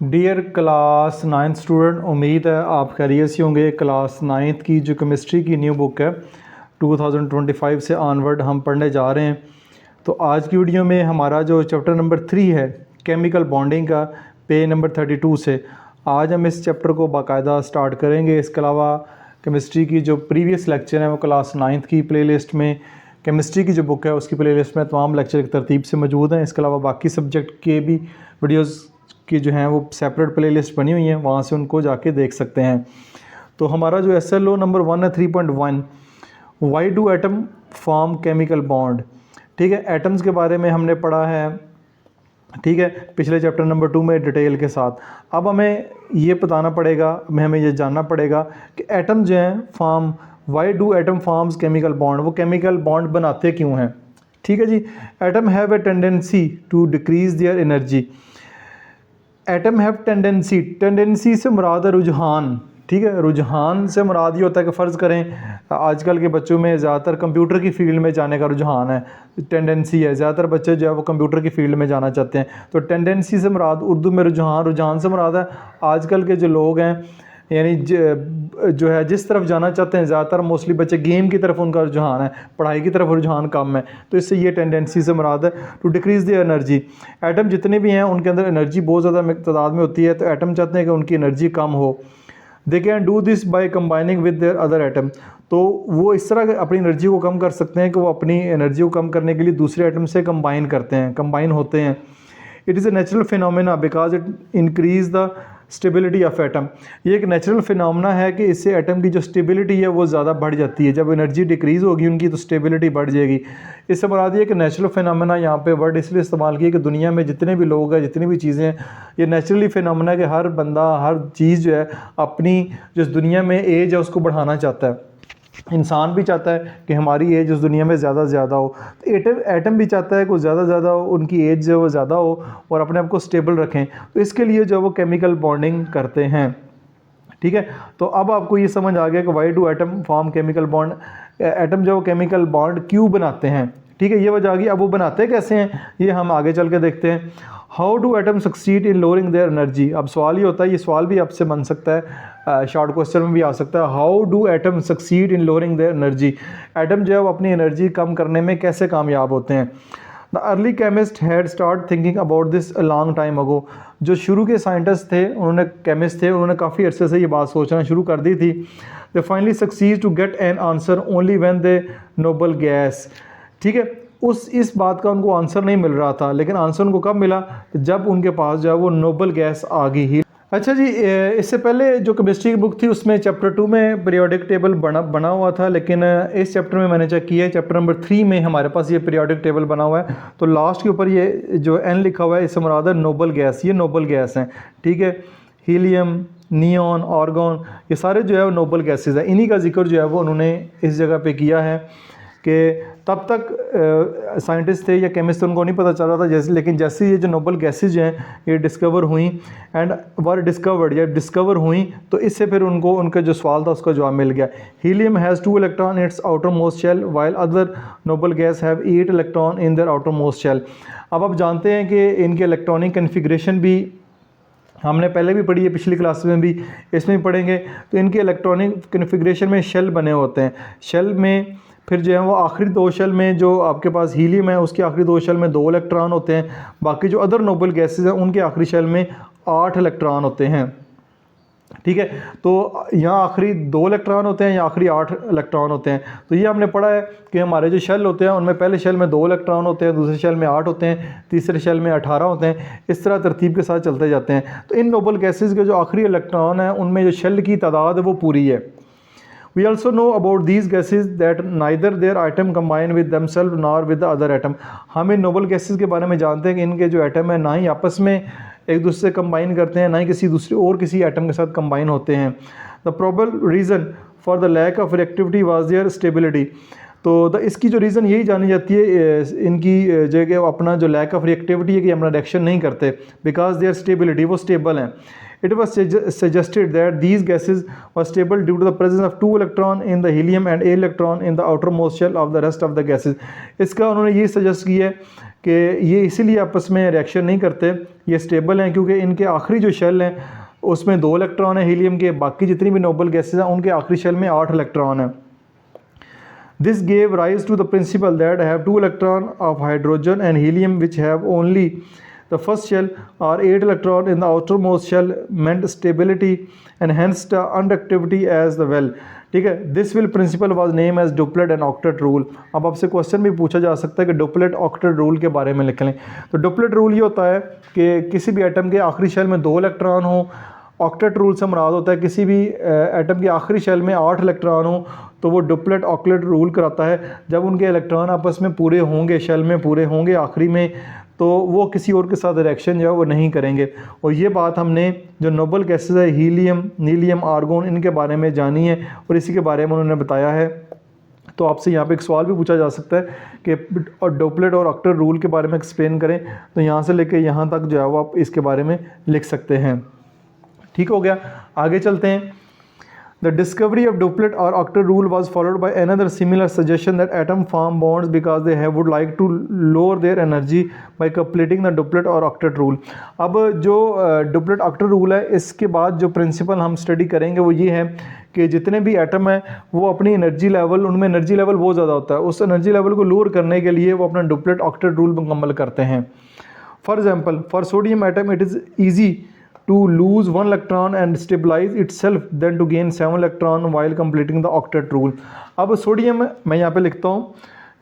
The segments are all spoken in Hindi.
डियर क्लास 9th स्टूडेंट, उम्मीद है आप खैरियत से होंगे। क्लास 9th की जो केमिस्ट्री की न्यू बुक है 2025 से ऑनवर्ड हम पढ़ने जा रहे हैं। तो आज की वीडियो में हमारा जो चैप्टर नंबर 3 है केमिकल बॉन्डिंग का, पेज नंबर 32 से आज हम इस चैप्टर को बाकायदा स्टार्ट करेंगे। इसके अलावा केमिस्ट्री की जो प्रीवियस लेक्चर हैं वो क्लास 9th की प्लेलिस्ट में, केमिस्ट्री की जो बुक है उसकी प्लेलिस्ट में तमाम लेक्चर एक तरतीब से मौजूद हैं। इसके अलावा बाकी सब्जेक्ट के भी वीडियोज़ की जो हैं वो सेपरेट प्लेलिस्ट बनी हुई हैं, वहाँ से उनको जाके देख सकते हैं। तो हमारा जो SLO नंबर 1 है 3.1, Y do atom form chemical bond. ठीक है, एटम्स के बारे में हमने पढ़ा है, ठीक है, पिछले चैप्टर नंबर 2 में डिटेल के साथ। अब हमें ये बताना पड़ेगा, हमें ये जानना पड़ेगा कि एटम जो हैं form, why do atom forms chemical bond, वो केमिकल बॉन्ड बनाते क्यों हैं। ठीक है जी। Atom have a tendency to decrease their energy. Atom have tendency, tendency से मुराद है रुझान। ठीक है, रुझान से मुराद ये होता है कि फ़र्ज़ करें आजकल के बच्चों में ज़्यादातर कंप्यूटर की फ़ील्ड में जाने का रुझान है, टेंडेंसी है, ज़्यादातर बच्चे जो है वो कंप्यूटर की फ़ील्ड में जाना चाहते हैं। तो टेंडेंसी से मुराद उर्दू में रुझान, रुझान से मुराद है आजकल के जो लोग हैं, यानी जो है जिस तरफ जाना चाहते हैं, ज़्यादातर मोस्टली बच्चे गेम की तरफ उनका रुझान है, पढ़ाई की तरफ रुझान कम है। तो इससे ये टेंडेंसी से मुराद है to decrease the energy. Atom जितने भी हैं उनके अंदर एनर्जी बहुत ज़्यादा तादाद में होती है, तो एटम चाहते हैं कि उनकी एनर्जी कम हो। They can do this by combining with their other atom. तो वो इस तरह अपनी एनर्जी को कम कर सकते हैं कि वो अपनी एनर्जी को कम करने के लिए दूसरे एटम से कंबाइन करते हैं, कंबाइन होते हैं। It is a natural phenomena because it increase the stability of atom. ये एक नेचुरल फिनोमेना है कि इससे एटम की जो स्टेबिलिटी है वो ज़्यादा बढ़ जाती है। जब एनर्जी डिक्रीज़ होगी उनकी तो स्टेबिलिटी बढ़ जाएगी। इससे मुराद ये कि नेचुरल फिनोमेना यहाँ पे वर्ड इसलिए इस्तेमाल किया कि दुनिया में जितने भी लोग हैं, जितनी भी चीज़ें हैं, ये नेचुरली फिनोमेना है कि हर बंदा, हर चीज़ जो है अपनी जो दुनिया में एज है उसको बढ़ाना चाहता है। इंसान भी चाहता है कि हमारी एज उस दुनिया में ज़्यादा से ज़्यादा हो, तो एटम भी चाहता है कि ज़्यादा से ज़्यादा हो, उनकी एज जो है वो ज़्यादा हो और अपने आप को स्टेबल रखें। तो इसके लिए जो वो केमिकल बॉन्डिंग करते हैं। ठीक है, तो अब आपको ये समझ आ गया कि Y do atom form chemical bond. Atom जो केमिकल बॉन्ड क्यों बनाते हैं, ठीक है, ये वजह आ गई। अब वो बनाते कैसे हैं ये हम आगे चल के देखते हैं। How do atom succeed in lowering their energy. अब सवाल ये होता है, ये सवाल भी आपसे बन सकता है, शॉर्ट क्वेश्चन में भी आ सकता है। How do atom succeed in lowering there energy. Atom जो है वो अपनी एनर्जी कम करने में कैसे कामयाब होते हैं। The early chemist had start thinking about this a long time ago. जो शुरू के साइंटिस्ट थे, उन्होंने केमिस्ट थे, उन्होंने काफ़ी अरसे से ये बात सोचना शुरू कर दी थी। They finally succeed to get an answer only when they noble gas. ठीक है, इस बात का उनको आंसर नहीं मिल रहा था, लेकिन आंसर उनको कब मिला, जब उनके पास जो है वो नोबल गैस आ गई ही। अच्छा जी, इससे पहले जो केमिस्ट्री की बुक थी उसमें चैप्टर 2 में पीरियोडिक टेबल बना हुआ था, लेकिन इस चैप्टर में मैंने चेक किया है, चैप्टर नंबर 3 में हमारे पास ये पीरियोडिक टेबल बना हुआ है। तो लास्ट के ऊपर ये जो N लिखा हुआ है, इससे मुराद है नोबल गैस। ये नोबल गैस हैं, ठीक है, हीलियम, नियॉन, आर्गॉन, ये सारे जो है वो नोबल गैसेज हैं। इन्हीं का जिक्र जो है वो उन्होंने इस जगह पे किया है कि तब तक साइंटिस्ट थे या केमिस्ट थे, उनको नहीं पता चल रहा था जैसे, लेकिन जैसे ये जो नोबल गैसेज हैं ये डिस्कवर हुई एंड वर डिस्कवर्ड, या डिस्कवर हुई, तो इससे फिर उनको उनका जो सवाल था उसका जवाब मिल गया। Helium has 2 electron in its outer most shell while other noble gas have 8 electron in their outer most shell. अब आप जानते हैं कि इनके इलेक्ट्रॉनिक कन्फिग्रेशन भी हमने पहले भी पढ़ी है, पिछली क्लास में भी, इसमें भी पढ़ेंगे। तो इनके इलेक्ट्रॉनिक कन्फिग्रेशन में शेल बने होते हैं। शेल में फिर जो है वो आखिरी 2 शेल में जो आपके पास हीलियम है उसके आखिरी 2 शेल में 2 इलेक्ट्रॉन होते हैं। बाकी जो अदर नोबल गैसेज हैं उनके आखिरी शेल में 8 इलेक्ट्रॉन होते हैं। ठीक है, तो यहाँ आखिरी 2 इलेक्ट्रॉन होते हैं या आखिरी 8 इलेक्ट्रॉन होते हैं। तो ये हमने पढ़ा है कि हमारे जो शेल होते हैं उनमें पहले शेल में 2 इलेक्ट्रॉन होते हैं, दूसरे शेल में 8 होते हैं, तीसरे शेल में 18 होते हैं। इस तरह तरतीब के साथ चलते जाते हैं। तो इन नोबल गैसेज के जो आखिरी इलेक्ट्रॉन हैं उनमें जो शेल की तादाद है वो पूरी है। We also know about these gases that neither their atom combine with themselves nor with the other atom। हम इन नोबल गैसेस के बारे में जानते हैं कि इनके जो एटम है ना ही आपस में एक दूसरे से कंबाइन करते हैं, ना ही किसी एटम के साथ कंबाइन होते हैं। The probable reason for the lack of reactivity was their stability. तो इसकी जो रीज़न यही जानी जाती है इनकी जो कि अपना जो लैक ऑफ रिएक्टिविटी है कि अपना रिएक्शन नहीं करते, बिकॉज देयर स्टेबिलिटी, वो स्टेबल हैं। It was suggested that these gases were stable due to the presence of 2 electron in the helium and 8 electron in the outermost shell of the rest of the gases। इसका उन्होंने ये सजेस्ट किया है कि ये इसीलिए आपस में रिएक्शन नहीं करते, ये स्टेबल हैं क्योंकि इनके आखिरी जो शेल हैं उसमें 2 इलेक्ट्रॉन है हीलियम के, बाकी जितनी भी नोबल गैसेज हैं उनके आखिरी शेल में 8 इलेक्ट्रॉन हैं। This gave rise to the principle that have 2 electron of hydrogen and helium which have only the first shell और 8 electron in the outermost shell meant stability and hence the conductivity as the well। ठीक है, this will principle was name as duplet and octet rule. अब आपसे क्वेश्चन भी पूछा जा सकता है कि डुप्लेट ऑक्टेट रूल के बारे में लिख लें। तो डुप्लेट रूल ये होता है कि किसी भी एटम के आखिरी शेल में 2 इलेक्ट्रॉन हो। ऑक्टेट रूल से मुराद होता है किसी भी एटम के आखिरी शेल में 8 इलेक्ट्रॉन हो, तो वो डुप्लेट ऑक्टेट रूल कराता है। जब उनके इलेक्ट्रॉन आपस में पूरे होंगे, शेल में पूरे होंगे आखिरी में, तो वो किसी और के साथ रिएक्शन जो है वो नहीं करेंगे। और ये बात हमने जो नोबल गैसेज है हीलियम, नीलियम, आर्गोन, इनके बारे में जानी है और इसी के बारे में उन्होंने बताया है। तो आपसे यहाँ पे एक सवाल भी पूछा जा सकता है कि डुप्लेट और ऑक्टेट रूल के बारे में एक्सप्लेन करें, तो यहाँ से लेके यहाँ तक जो है वो आप इसके बारे में लिख सकते हैं। ठीक हो गया, आगे चलते हैं। The discovery of duplet or octet rule was followed by another similar suggestion that atom form bonds because they would like to lower their energy by completing the duplet or octet rule। अब जो डुप्लेट ऑक्टेट रूल है, इसके बाद जो प्रिंसिपल हम स्टडी करेंगे वो ये है कि जितने भी एटम हैं वो अपनी एनर्जी लेवल, उनमें एनर्जी लेवल बहुत ज़्यादा होता है, उस एनर्जी लेवल को लोअर करने के लिए वो अपना डुप्लेट ऑक्टेट रूल मुकम्मल करते हैं। For example, for sodium atom it is easy to lose 1 electron and stabilize itself than to gain 7 electron while completing the octet rule। अब सोडियम मैं यहाँ पे लिखता हूँ,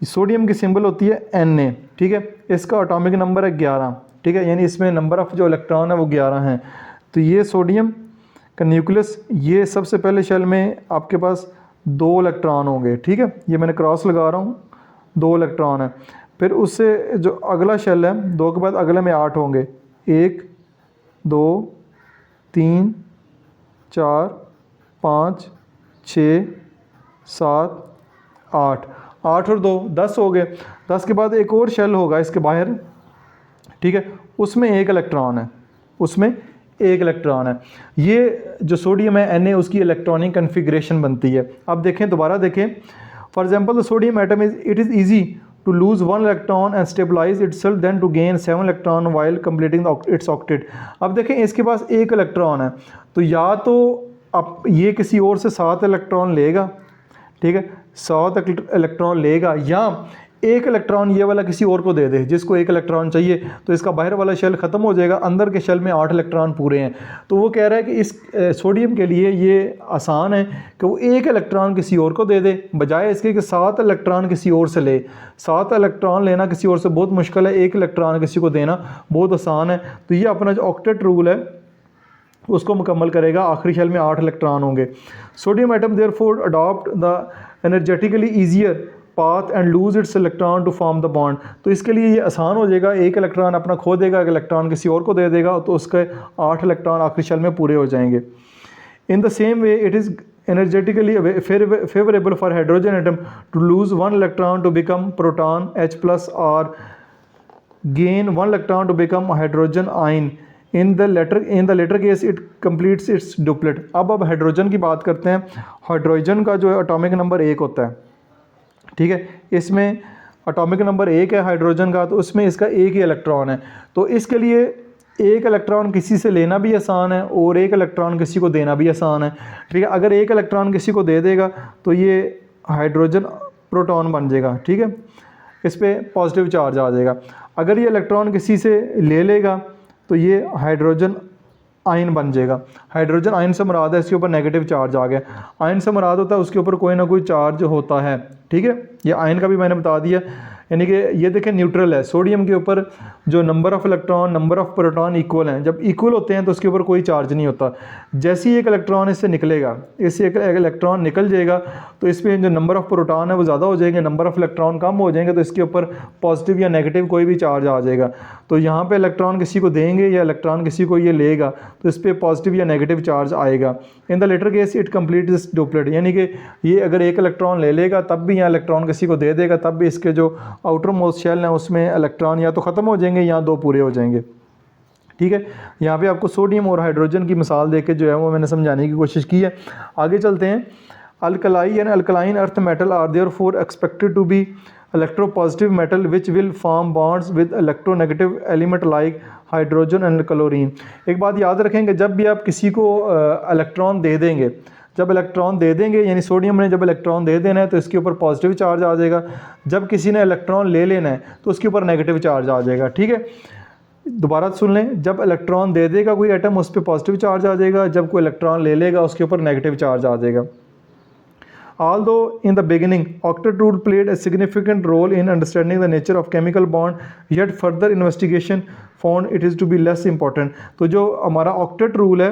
सोडियम की सिंबल होती है Na, ठीक है, इसका एटॉमिक नंबर है 11, ठीक है, यानी इसमें नंबर ऑफ़ जो इलेक्ट्रॉन है वो 11 हैं। तो ये सोडियम का न्यूक्लियस, ये सबसे पहले शेल में आपके पास 2 इलेक्ट्रॉन होंगे, ठीक है, ये मैंने क्रॉस लगा रहा हूँ, 2 इलेक्ट्रॉन है। फिर उससे जो अगला शेल है, 2 के बाद अगले में 8 होंगे, 1 2 3 4 5 6 7 8 8 और 2 10 हो गए। 10 के बाद एक और शेल होगा इसके बाहर, ठीक है, उसमें 1 इलेक्ट्रॉन है, उसमें 1 इलेक्ट्रॉन है। ये जो सोडियम है Na, उसकी इलेक्ट्रॉनिक कन्फिग्रेशन बनती है। अब देखें, दोबारा देखें। For example the sodium atom it is easy to lose 1 electron and stabilize itself then to gain 7 electron while completing its octet। अब देखें, इसके पास 1 इलेक्ट्रॉन है, तो या तो अब ये किसी और से 7 इलेक्ट्रॉन लेगा, ठीक है, 7 इलेक्ट्रॉन लेगा, या 1 इलेक्ट्रॉन ये वाला किसी और को दे दे जिसको 1 इलेक्ट्रॉन चाहिए, तो इसका बाहर वाला शेल ख़त्म हो जाएगा, अंदर के शेल में 8 इलेक्ट्रॉन पूरे हैं। तो वो कह रहा है कि इस सोडियम के लिए ये आसान है कि वो 1 इलेक्ट्रॉन किसी और को दे दे, बजाय इसके कि 7 इलेक्ट्रॉन किसी और से ले। 7 इलेक्ट्रॉन लेना किसी और से बहुत मुश्किल है, 1 इलेक्ट्रॉन किसी को देना बहुत आसान है। तो ये अपना जो ऑक्टेट रूल है उसको मुकम्मल करेगा, आखिरी शेल में 8 इलेक्ट्रॉन होंगे। Sodium atom therefore adopt the energetically easier path and lose its electron to form the bond. तो इसके लिए ये आसान हो जाएगा, 1 इलेक्ट्रॉन अपना खो देगा, 1 इलेक्ट्रॉन किसी और को दे देगा, तो उसके 8 इलेक्ट्रॉन आखिरी शेल में पूरे हो जाएंगे। In the same way it is energetically favourable for hydrogen atom to lose 1 electron to become proton H+ और gain 1 electron to become hydrogen ion. In the latter case it completes its duplet. अब हाइड्रोजन की बात करते हैं। हाइड्रोजन का जो एटॉमिक नंबर 1 होता है, ठीक है, इसमें एटॉमिक नंबर 1 है हाइड्रोजन का, तो उसमें इसका 1 ही इलेक्ट्रॉन है। तो इसके लिए 1 इलेक्ट्रॉन किसी से लेना भी आसान है और 1 इलेक्ट्रॉन किसी को देना भी आसान है, ठीक है। अगर 1 इलेक्ट्रॉन किसी को दे देगा तो ये हाइड्रोजन प्रोटॉन बन जाएगा, ठीक है, इस पर पॉजिटिव चार्ज आ जाएगा। अगर ये इलेक्ट्रॉन किसी से ले लेगा तो ये हाइड्रोजन आयन बन जाएगा। हाइड्रोजन आयन से मुराद है इसके ऊपर नेगेटिव चार्ज आ गया, आयन से मुराद होता है उसके ऊपर कोई ना कोई चार्ज होता है, ठीक है। ये आयन का भी मैंने बता दिया, यानी कि ये देखें न्यूट्रल है। सोडियम के ऊपर जो number of electron, number of proton equal हैं, जब इक्वल होते हैं तो उसके ऊपर कोई चार्ज नहीं होता। जैसे ही एक इलेक्ट्रॉन इससे निकलेगा, इससे एक इलेक्ट्रॉन निकल जाएगा तो इसमें जो नंबर ऑफ़ प्रोटॉन है वो ज़्यादा हो जाएंगे, नंबर ऑफ़ इलेक्ट्रॉन कम हो जाएंगे, तो इसके ऊपर पॉजिटिव या नेगेटिव कोई भी चार्ज आ जाएगा। तो यहाँ पर इलेक्ट्रॉन किसी को देंगे या इलेक्ट्रॉन किसी को ये लेगा तो इस पर पॉजिटिव या नेगेटिव चार्ज आएगा। In the latter case it complete this duplet, यानी कि ये अगर 1 इलेक्ट्रॉन ले लेगा तब भी, यहाँ इलेक्ट्रॉन किसी को दे देगा तब भी इसके जो आउटर मोस्ट शेल है उसमें इलेक्ट्रॉन या तो ख़त्म हो जाएंगे या 2 पूरे हो जाएंगे, ठीक है। यहाँ पे आपको सोडियम और हाइड्रोजन की मिसाल देके जो है वो मैंने समझाने की कोशिश की है। आगे चलते हैं। Alkali and alkaline earth metal are therefore expected to be electropositive metal which will form bonds with electronegative element like hydrogen and chlorine. एक बात याद रखेंगे, जब भी आप किसी को इलेक्ट्रॉन दे देंगे, जब इलेक्ट्रॉन दे देंगे यानी सोडियम ने जब इलेक्ट्रॉन दे देना है तो इसके ऊपर पॉजिटिव चार्ज आ जाएगा, जब किसी ने इलेक्ट्रॉन ले लेना है तो उसके ऊपर नेगेटिव चार्ज आ जाएगा। ठीक है, दोबारा सुन लें, जब इलेक्ट्रॉन दे देगा कोई एटम उस पर पॉजिटिव चार्ज आ जाएगा, जब कोई इलेक्ट्रॉन ले लेगा उसके ऊपर नेगेटिव चार्ज आ जाएगा। Although in the beginning, octet rule played a significant role in understanding the nature of chemical bond, yet further investigation found it is to be less important। तो जो हमारा octet rule है,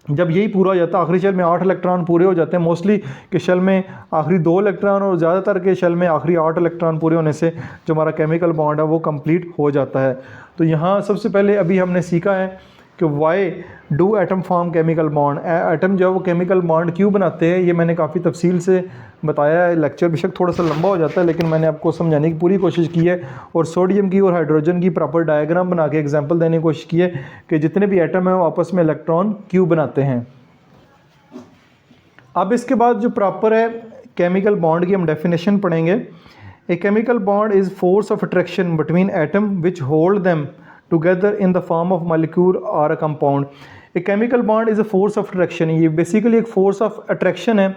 जब यही पूरा हो जाता है, आखिरी शेल में 8 इलेक्ट्रॉन पूरे हो जाते हैं, मोस्टली के शेल में आखिरी 2 इलेक्ट्रॉन और ज़्यादातर के शेल में आखिरी 8 इलेक्ट्रॉन पूरे होने से जो हमारा केमिकल बॉन्ड है वो कंप्लीट हो जाता है। तो यहाँ सबसे पहले अभी हमने सीखा है कि Y do atom form chemical bond, atom जो है वो केमिकल बॉन्ड क्यों बनाते हैं, ये मैंने काफ़ी तफसील से बताया है। लेक्चर बेशक थोड़ा सा लंबा हो जाता है लेकिन मैंने आपको समझाने की पूरी कोशिश की है, और सोडियम की और हाइड्रोजन की प्रॉपर डायग्राम बना के एग्जांपल देने की कोशिश की है कि जितने भी एटम हैं वो आपस में इलेक्ट्रॉन क्यों बनाते हैं। अब इसके बाद जो प्रॉपर है केमिकल बॉन्ड की हम डेफिनेशन पढ़ेंगे। A chemical bond is force of attraction between atom which hold them together in the form of molecule or a compound। A chemical bond is a force of attraction। ये बेसिकली एक force of attraction है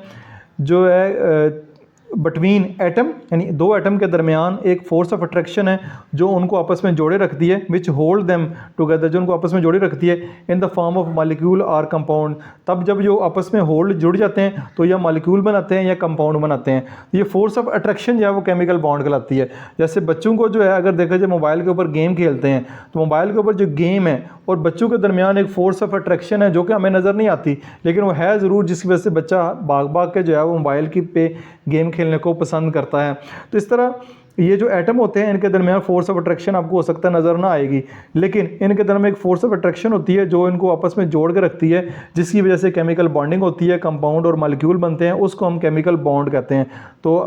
जो है बिटवीन एटम यानी 2 एटम के दरमियान एक फोर्स ऑफ अट्रैक्शन है जो उनको आपस में जोड़े रखती है, विच होल्ड देम टुगेदर, जो उनको आपस में जोड़े रखती है in the form of molecule और कंपाउंड। तब जब जो आपस में होल्ड जुड़ जाते हैं तो या मॉलिक्यूल बनाते हैं या कंपाउंड बनाते हैं। ये फोर्स ऑफ अट्रैक्शन जो है वो केमिकल बॉन्ड कहलाती है। जैसे बच्चों को जो है अगर देखा जाए मोबाइल के ऊपर गेम खेलते हैं तो मोबाइल के ऊपर जो गेम है और बच्चों के दरमियान एक फोर्स ऑफ अट्रैक्शन है जो कि हमें नज़र नहीं आती लेकिन वो है ज़रूर, जिसकी वजह से बच्चा भाग भाग के जो है वो मोबाइल की पे गेम खेलने को पसंद करता है। तो इस तरह ये जो एटम होते हैं इनके दरमियान फोर्स ऑफ अट्रैक्शन आपको हो सकता है नज़र ना आएगी, लेकिन इनके दरमियान एक फोर्स ऑफ अट्रैक्शन होती है जो इनको आपस में जोड़ के रखती है, जिसकी वजह से केमिकल बॉन्डिंग होती है, कंपाउंड और मॉलिक्यूल बनते हैं, उसको हम केमिकल बॉन्ड कहते हैं। तो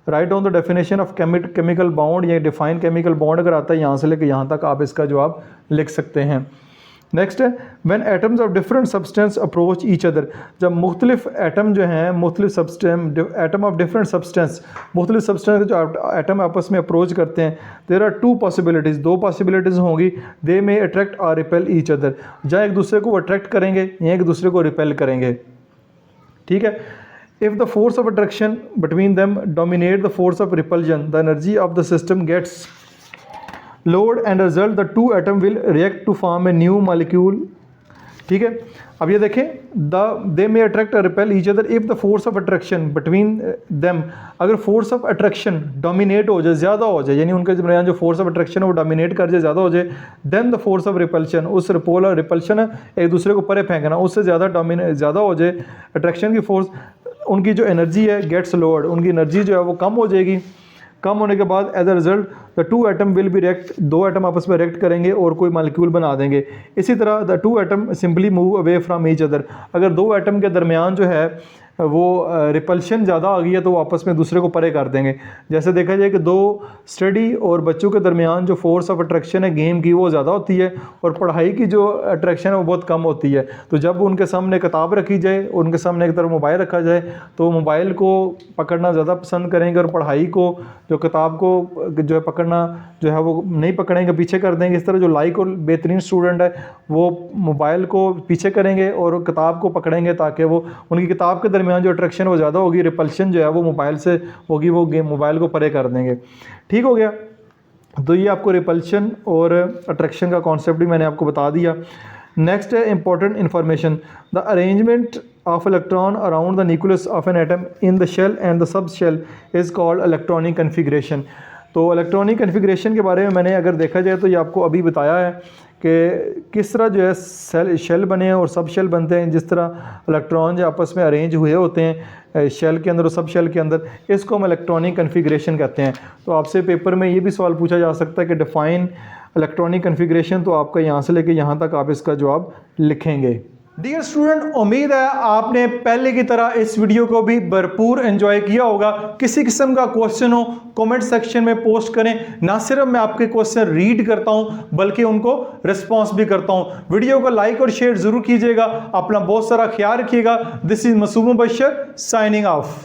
right on the definition of chemical bond या डिफाइन केमिकल बॉन्ड अगर आता है यहाँ से लेकर यहाँ तक आप इसका जवाब लिख सकते हैं। नेक्स्ट है when atoms of different substance approach each other. जब मुख्तलिफ एटम जो हैं, मुख्तलिफ substance, atom of different substance, मुख्तलिफ सब्सटेंस जो एटम आपस में अप्रोच करते हैं, देयर आर 2 पॉसिबिलिटीज़, 2 पॉसिबिलिटीज़ होंगी। दे में अट्रैक्ट और रिपेल ईच अदर, या एक दूसरे को अट्रैक्ट करेंगे या एक दूसरे को रिपेल करेंगे। ठीक है, if the force of attraction between them dominate the force of repulsion, the energy of the system gets lowered and result the 2 atom will react to form a new molecule। ठीक है, अब ये देखें they may attract or repel each other if the force of attraction between them, अगर force of attraction dominate हो जाए, ज़्यादा हो जाए, यानी उनके दरमियान जो force of attraction है वो dominate कर जाए, ज़्यादा हो जाए, then the force of repulsion, उस repol और repulsion है एक दूसरे को परे फेंकना, उससे ज़्यादा हो जाए attraction की force, उनकी जो एनर्जी है gets lowered, उनकी एनर्जी जो है वो कम हो जाएगी। कम होने के बाद as a result the 2 atom will be react, 2 atom आपस में रिएक्ट करेंगे और कोई मॉलिक्यूल बना देंगे। इसी तरह the 2 atom simply move away from each other, अगर 2 एटम के दरमियान जो है वो रिपल्शन ज़्यादा आ गई है तो वो आपस में दूसरे को परे कर देंगे। जैसे देखा जाए कि 2 स्टडी और बच्चों के दरमियान जो फोर्स ऑफ अट्रैक्शन है गेम की वो ज़्यादा होती है और पढ़ाई की जो अट्रैक्शन है वो बहुत कम होती है। तो जब उनके सामने किताब रखी जाए, उनके सामने एक तरफ मोबाइल रखा जाए तो मोबाइल को पकड़ना ज़्यादा पसंद करेंगे और पढ़ाई को, जो किताब को जो है पकड़ना जो है वो नहीं पकड़ेंगे, पीछे कर देंगे। इस तरह जो लाइक और बेहतरीन स्टूडेंट है वो मोबाइल को पीछे करेंगे और किताब को पकड़ेंगे ताकि वो उनकी किताब के दरमियान जो अट्रैक्शन वो ज़्यादा होगी, रिपल्शन जो है वो मोबाइल से होगी, वो गेम मोबाइल को परे कर देंगे। ठीक हो गया, तो ये आपको रिपल्शन और अट्रैक्शन का कॉन्सेप्ट भी मैंने आपको बता दिया। नेक्स्ट है important information, the arrangement of electron around the nucleus of an atom in the shell and the sub shell is called electronic configuration. तो इलेक्ट्रॉनिक कन्फिग्रेशन के बारे में मैंने अगर देखा जाए तो ये आपको अभी बताया है कि किस तरह जो है शेल बने हैं और सब शेल बनते हैं, जिस तरह इलेक्ट्रॉन जो आपस में अरेंज हुए होते हैं शेल के अंदर और सब शेल के अंदर, इसको हम इलेक्ट्रॉनिक कन्फिग्रेशन कहते हैं। तो आपसे पेपर में ये भी सवाल पूछा जा सकता है कि डिफ़ाइन इलेक्ट्रॉनिक कन्फिग्रेशन, तो आपका यहाँ से लेके यहाँ तक आप इसका जवाब लिखेंगे। डियर स्टूडेंट, उम्मीद है आपने पहले की तरह इस वीडियो को भी भरपूर एंजॉय किया होगा। किसी किस्म का क्वेश्चन हो कमेंट सेक्शन में पोस्ट करें, ना सिर्फ मैं आपके क्वेश्चन रीड करता हूं बल्कि उनको रिस्पॉन्स भी करता हूं। वीडियो को लाइक और शेयर जरूर कीजिएगा। अपना बहुत सारा ख्याल रखिएगा। This is Masoom Mubashar signing of.